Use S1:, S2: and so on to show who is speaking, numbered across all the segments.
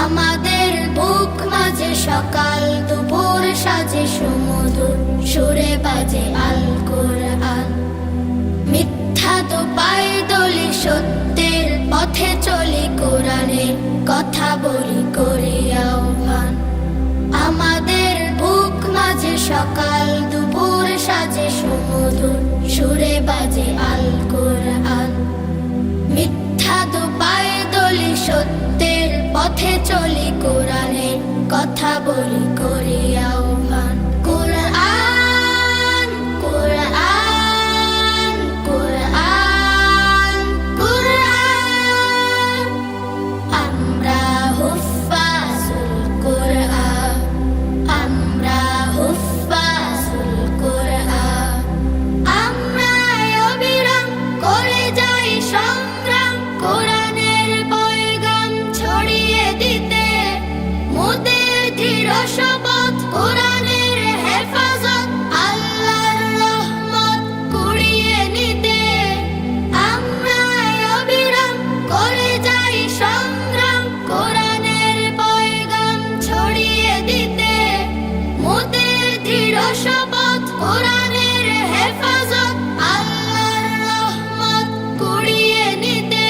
S1: আমাদের বুক মাঝে সকাল দুপুর সাজে সুমধুর সুরে বাজে আল কোরআন। মিথ্যা তো পায়ে দলি সত্যের পথে চলি কোরআনের কথা বলি করি আহ্বান। আমাদের বুক মাঝে সকাল দুপুর সাজে সুমধুর সুরে বাজে আল কোরআন। মিথ্যা তো পায়ে দলি সত্যের পথে চলি কোরআনের কথা বলি করি আহ্বান। কোরআন কোরআন কোরআন কোরআন, আমরা হুফাজুল কোরআন, আমরা হুফাজুল কোরআন। আমরা অবিরাম করে যাই সংগ্রাম কোরআনের পয়গাম ছড়িয়ে দিতে। মোদের দৃঢ় শপথ কোরআনের হেফাজত, আল্লাহর রহমত কুড়িয়ে নিতে। আমরা অবিরাম করে যাই সংগ্রাম কোরআনের পয়গাম ছড়িয়ে দিতে। মোদের দৃঢ় শপথ কোরআনের হেফাজত, আল্লাহর রহমত কুড়িয়ে নিতে।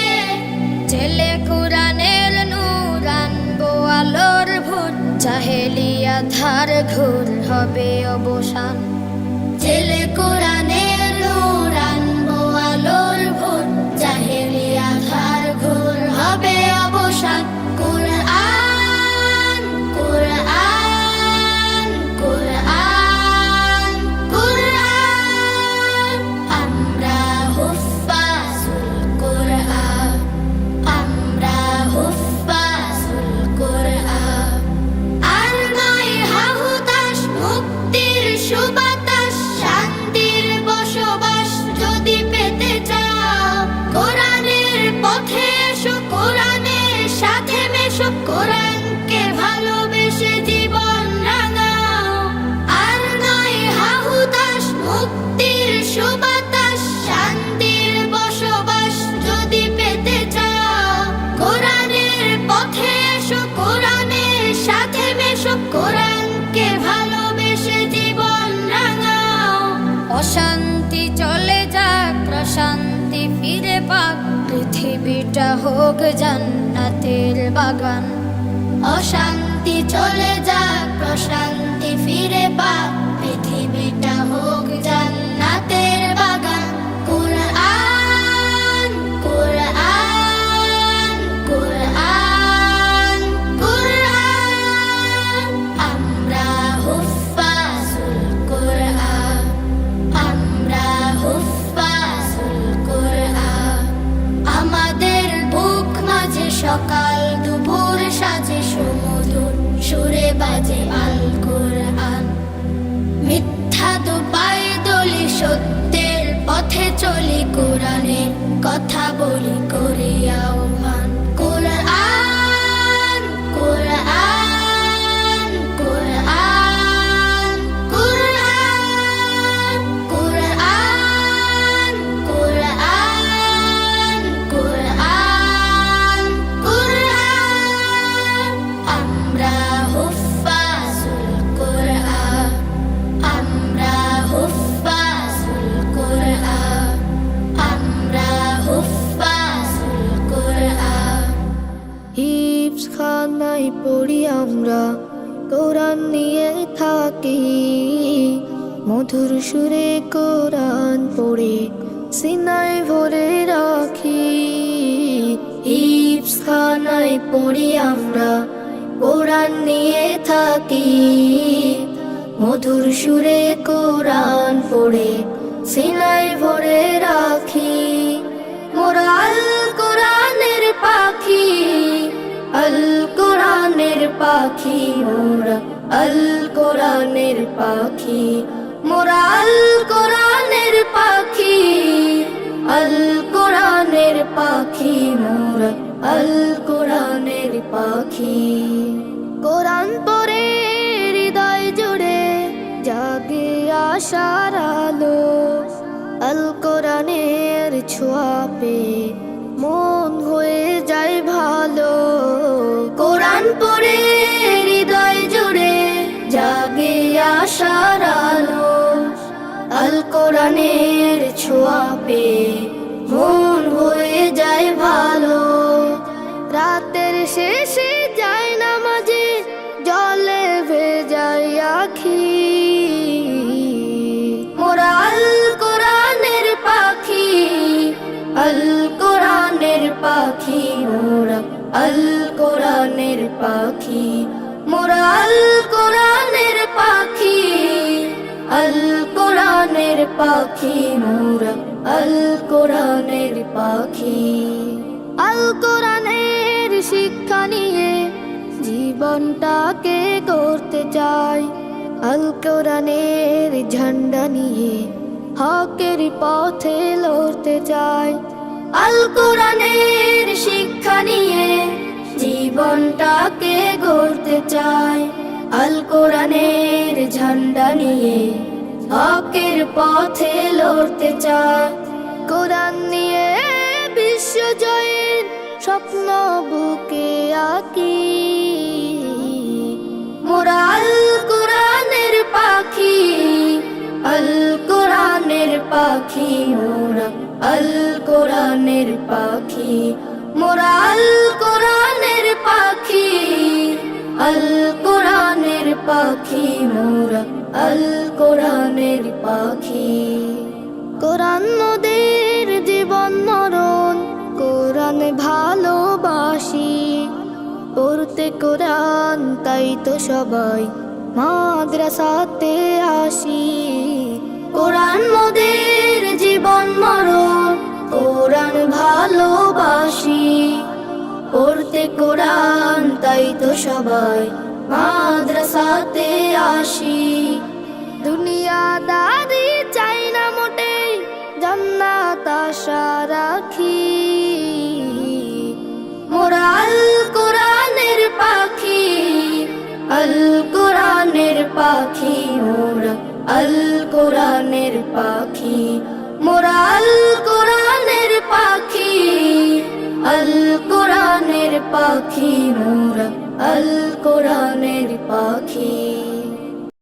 S1: ছেলে কোরআনের নূর আনবো আলোর ভোর, জাহেলিয়া ধার ঘোর হবে অবসান। ছেলে কোরআনের নূর আনবো আলোর ভোর, জাহেলিয়া ধার ঘোর হবে অবসান। কোরআন কোরআন কোরআন কোরআন, আমরা হুফাজুল কোরআন, আমরা হুফাজুল কোরআন। আর নয় হাহুতাশ, মুক্তির সুবাতাস, শান্তির বসবাস যদি পেতে চাও, কোরআনের পথে এসো, কোরআনের সাথে মেশো, কোরআনকে ভালোবেসে জীবন রাঙাও। আর নয় হাহুতাশ, মুক্তির সুবাতাস, শান্তির বসবাস যদি পেতে চাও, কোরআনের পথে এসো, কোরআনের সাথে মেশো, কোরআনকে ভালোবেসে জীবন রাঙাও। অশান্তি চলে যাক, প্রশান্তি ফিরে পাক, পৃথিবীটা হোক জান্নাতের বাগান। অশান্তি চলে যাক, প্রশান্তি ফিরে পাক, পৃথিবীটা হোক জান্নাতের বাগান। কোরআন কোরআন কোরআন কোরআন, আমরা হুফাজুল কোরআন, আমরা হুফাজুল কোরআন। আমাদের বুক মাঝে সকাল দুপুর সাজে সুমধুর সুরে বাজে আল কোরআন। মিথ্যা তো পায়ে দলি সত্যের পথে চলি কোরআনের কথা বলি করি আহ্বান। কোরআন কোরআন কোরআন কোরআন কোরআন কোরআন কোরআন কোরআন, আমরা হুফাজুল কোরআন, আমরা হুফাজুল কোরআন, আমরা হুফাজুল কোরআন।
S2: হিফজখানায় পড়ি আমরা, কোরআন নিয়ে থাকি, মধুর সুরে কোরআন পড়ে সিনায় ভরে রাখি। হিফজখানায় পড়ি আমরা, কোরআন নিয়ে থাকি, মধুর সুরে কোরআন পড়ে সিনায় ভরে রাখি। মোরা আল কোরআনের পাখি, আল কোরআনের পাখি, মোরা আল কোরআনের পাখি, মোরা আল কোরআনের পাখি, আল কোরআনের পাখি, মোরা আল কোরআনের পাখি। কোরআন পড়ে হৃদয় জুড়ে জাগে আশার আলো, আল কোরআনের ছোঁয়া পেয়ে মন হয়ে যায় ভালো। কোরআন আশার আলো আল কোরআনের ছোঁয়া পেয়ে মন হয়ে যায় ভালো রাতের শেষে যায় নামাজে জলে ভেজায় আখি মোরা আল কোরআনের পাখি আল কোরআনের পাখি মোরা আল কোরআনের পাখি মোরা আল কোরআনের পাখি আল কোরআনের পাখি মোরা আল কোরআনের পাখি আল কোরআনের শিক্ষা নিয়ে জীবনটাকে গড়তে চাই আল কোরআনের ঝান্ডা নিয়ে হকের পথে লড়তে চাই আল কোরআনের শিক্ষা নিয়ে জীবনটাকে গড়তে চাই আল কোরআনের ঝান্ডা নিয়ে হকের পথে লড়তে চাই কোরআন নিয়ে বিশ্ব জয়ের স্বপ্ন বুকে আঁকি মোরা আল কোরআনের পাখি আল কোরআনের পাখি মোরা আল কোরআনের পাখি মোরা আল কোরআনের পাখি আল কোরআনের পাখি মোরা আল কোরআনের পাখি কোরআন মোদের জীবন মরণ কোরআন ভালোবাসি পড়তে কোরআন তাই তো সবাই মাদ্রাসাতে আসি কোরআন মোদের জীবন মরণ কোরআন ভালোবাসি পড়তে কোরআন তাই তো সবাই মাদ্রাসাতে আসি দুনিয়াদারি চাই না মোটেই জান্নাত আশা রাখি মোরা আল কোরআনের পাখি আল কোরআনের পাখি মোরা আল কোরআনের পাখি মোরা আল কোরআনের পাখি আল কোরআনের পাখি মোরা আল কোরআনের পাখি।